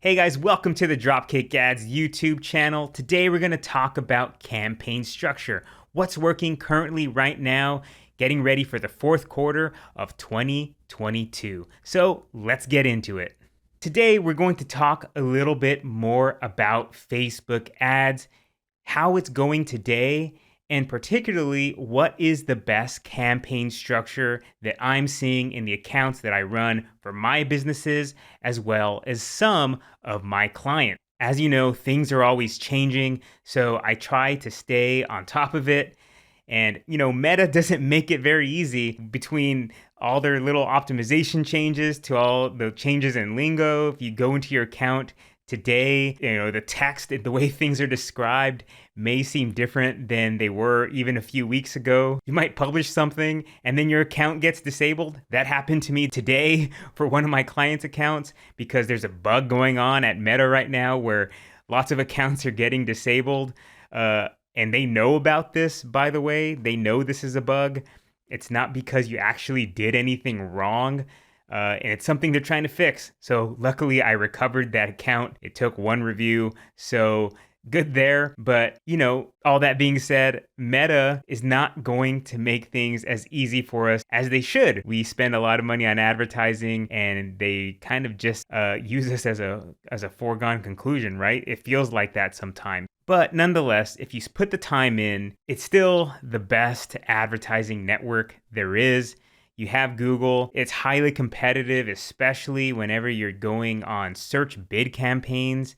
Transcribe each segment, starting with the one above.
Hey guys, welcome to the Dropkick Ads YouTube channel. Today we're going to talk about campaign structure. What's working currently right now, getting ready for the fourth quarter of 2022. So let's get into it. Today we're going to talk a little bit more about Facebook ads, how it's going today, and particularly what is the best campaign structure that I'm seeing in the accounts that I run for my businesses, as well as some of my clients. As you know, things are always changing, so I try to stay on top of it. And, Meta doesn't make it very easy between all their little optimization changes to all the changes in lingo. If you go into your account today, the text, the way things are described may seem different than they were even a few weeks ago. You might publish something and then your account gets disabled. That happened to me today for one of my clients' accounts because there's a bug going on at Meta right now where lots of accounts are getting disabled. And they know about this, by the way. They know this is a bug. It's not because you actually did anything wrong. And it's something they're trying to fix. So luckily I recovered that account. It took one review, so good there. But, all that being said, Meta is not going to make things as easy for us as they should. We spend a lot of money on advertising and they kind of just use us as a foregone conclusion, right? It feels like that sometimes. But nonetheless, if you put the time in, it's still the best advertising network there is. You have Google. It's highly competitive, especially whenever you're going on search bid campaigns.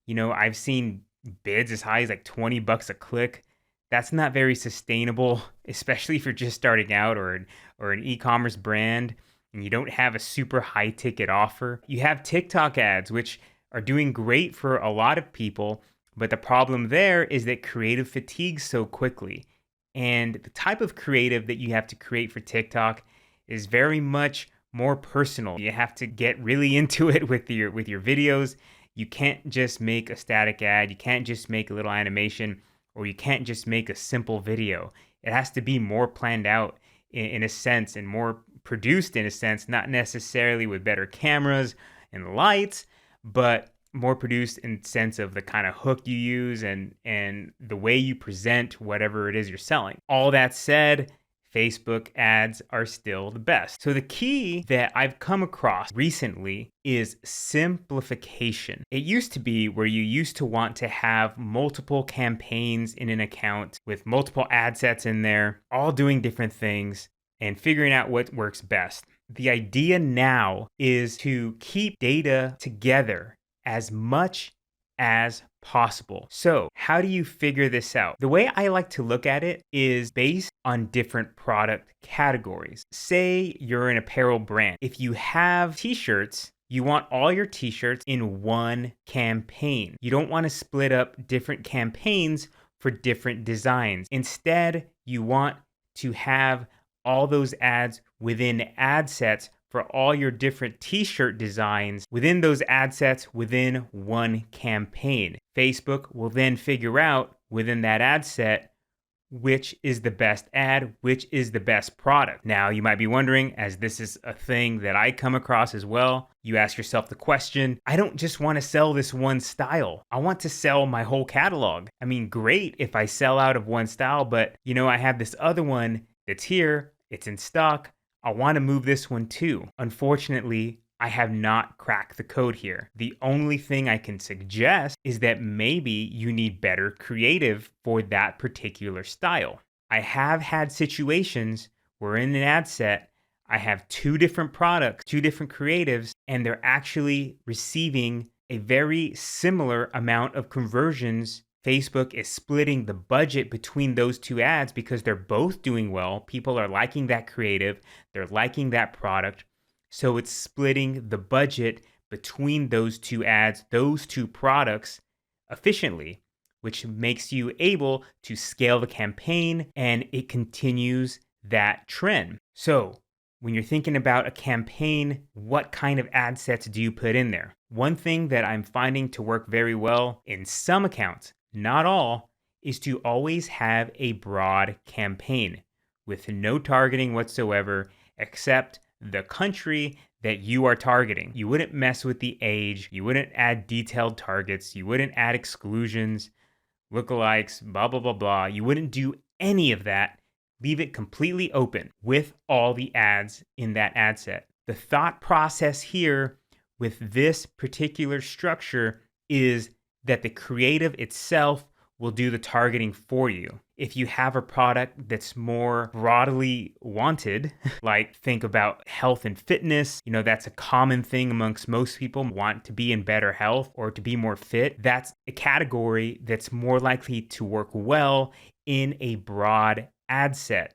I've seen bids as high as like $20 a click. That's not very sustainable, especially if you're just starting out or an e-commerce brand and you don't have a super high ticket offer. You have TikTok ads, which are doing great for a lot of people, but the problem there is that creative fatigues so quickly. And the type of creative that you have to create for TikTok is very much more personal. You have to get really into it with your videos. You can't just make a static ad. You can't just make a little animation, or you can't just make a simple video. It has to be more planned out in a sense and more produced in a sense, not necessarily with better cameras and lights, but more produced in sense of the kind of hook you use and the way you present whatever it is you're selling. All that said, Facebook ads are still the best. So the key that I've come across recently is simplification. It used to be where you used to want to have multiple campaigns in an account with multiple ad sets in there, all doing different things and figuring out what works best. The idea now is to keep data together as much as possible. So how do you figure this out? The way I like to look at it is based on different product categories. Say you're an apparel brand. If you have t-shirts, you want all your t-shirts in one campaign. You don't want to split up different campaigns for different designs. Instead, you want to have all those ads within ad sets for all your different t-shirt designs within those ad sets within one campaign. Facebook will then figure out within that ad set which is the best ad, which is the best product. Now, you might be wondering, as this is a thing that I come across as well, you ask yourself the question, I don't just want to sell this one style. I want to sell my whole catalog. I mean, great if I sell out of one style, but I have this other one that's here, it's in stock. I want to move this one too. Unfortunately, I have not cracked the code here. The only thing I can suggest is that maybe you need better creative for that particular style. I have had situations where in an ad set, I have two different products, two different creatives, and they're actually receiving a very similar amount of conversions. Facebook is splitting the budget between those two ads because they're both doing well. People are liking that creative. They're liking that product. So it's splitting the budget between those two ads, those two products efficiently, which makes you able to scale the campaign and it continues that trend. So when you're thinking about a campaign, what kind of ad sets do you put in there? One thing that I'm finding to work very well in some accounts, not all, is to always have a broad campaign with no targeting whatsoever except the country that you are targeting. You wouldn't mess with the age. You wouldn't add detailed targets. You wouldn't add exclusions, lookalikes, blah, blah, blah, blah. You wouldn't do any of that. Leave it completely open with all the ads in that ad set. The thought process here with this particular structure is that the creative itself will do the targeting for you. If you have a product that's more broadly wanted, like think about health and fitness, that's a common thing amongst most people, want to be in better health or to be more fit. That's a category that's more likely to work well in a broad ad set.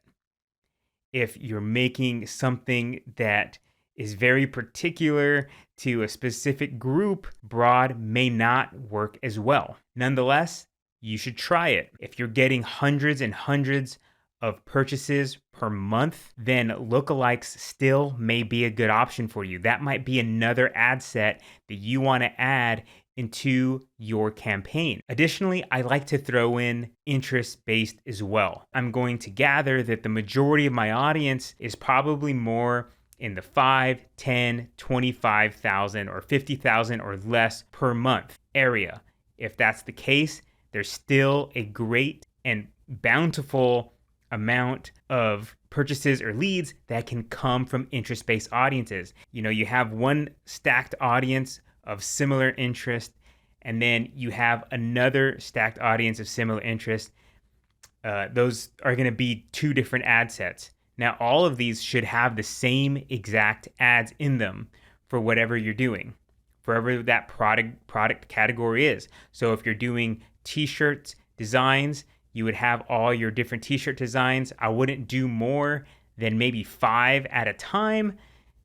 If you're making something that is very particular to a specific group, broad may not work as well. Nonetheless, you should try it. If you're getting hundreds and hundreds of purchases per month, then lookalikes still may be a good option for you. That might be another ad set that you want to add into your campaign. Additionally, I like to throw in interest-based as well. I'm going to gather that the majority of my audience is probably more in the 5, 10, 25,000 or 50,000 or less per month area. If that's the case, there's still a great and bountiful amount of purchases or leads that can come from interest-based audiences. You have one stacked audience of similar interest, and then you have another stacked audience of similar interest. Those are going to be two different ad sets. Now, all of these should have the same exact ads in them for whatever you're doing, for whatever that product category is. So if you're doing t-shirts designs, you would have all your different t-shirt designs. I wouldn't do more than maybe 5 at a time,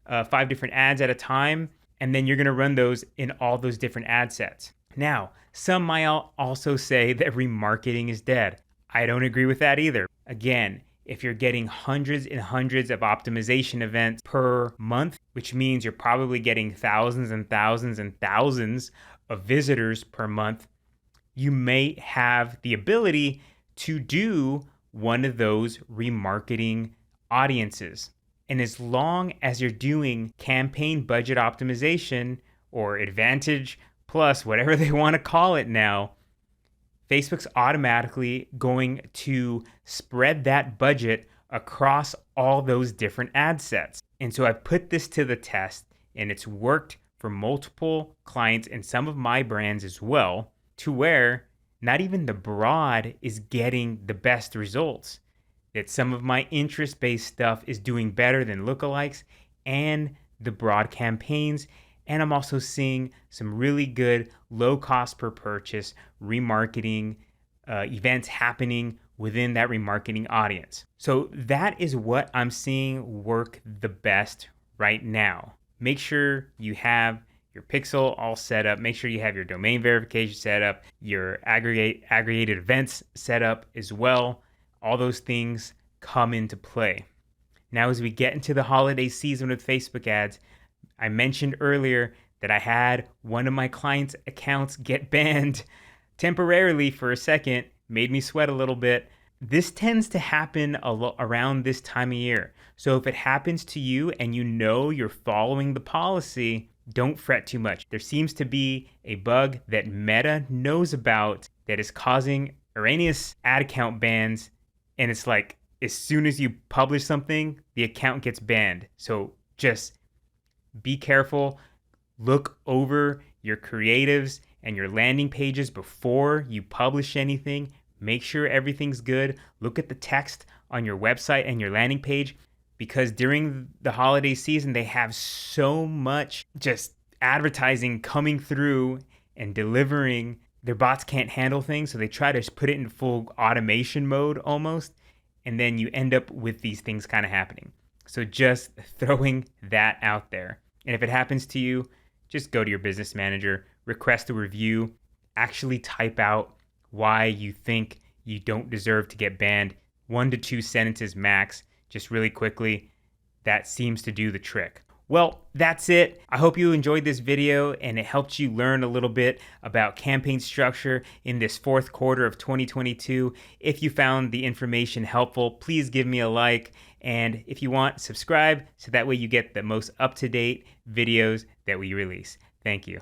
5 different ads at a time, and then you're going to run those in all those different ad sets. Now, some might also say that remarketing is dead. I don't agree with that either. Again, if you're getting hundreds and hundreds of optimization events per month, which means you're probably getting thousands and thousands and thousands of visitors per month, you may have the ability to do one of those remarketing audiences. And as long as you're doing campaign budget optimization or Advantage Plus, whatever they want to call it now, Facebook's automatically going to spread that budget across all those different ad sets. And so I put this to the test, and it's worked for multiple clients and some of my brands as well, to where not even the broad is getting the best results. That some of my interest-based stuff is doing better than lookalikes and the broad campaigns. And I'm also seeing some really good low cost per purchase remarketing events happening within that remarketing audience. So that is what I'm seeing work the best right now. Make sure you have your pixel all set up. Make sure you have your domain verification set up, your aggregated events set up as well. All those things come into play. Now, as we get into the holiday season with Facebook ads, I mentioned earlier that I had one of my clients' accounts get banned temporarily for a second, made me sweat a little bit. This tends to happen around this time of year. So if it happens to you and you're following the policy, don't fret too much. There seems to be a bug that Meta knows about that is causing erroneous ad account bans. And it's like, as soon as you publish something, the account gets banned. So just be careful. Look over your creatives and your landing pages before you publish anything. Make sure everything's good. Look at the text on your website and your landing page, because during the holiday season, they have so much just advertising coming through and delivering. Their bots can't handle things, so they try to put it in full automation mode almost, and then you end up with these things kind of happening. So just throwing that out there. And if it happens to you, just go to your business manager, request a review, actually type out why you think you don't deserve to get banned. 1 to 2 sentences max, just really quickly. That seems to do the trick. Well, that's it. I hope you enjoyed this video and it helped you learn a little bit about campaign structure in this fourth quarter of 2022. If you found the information helpful, please give me a like. And if you want, subscribe so that way you get the most up-to-date videos that we release. Thank you.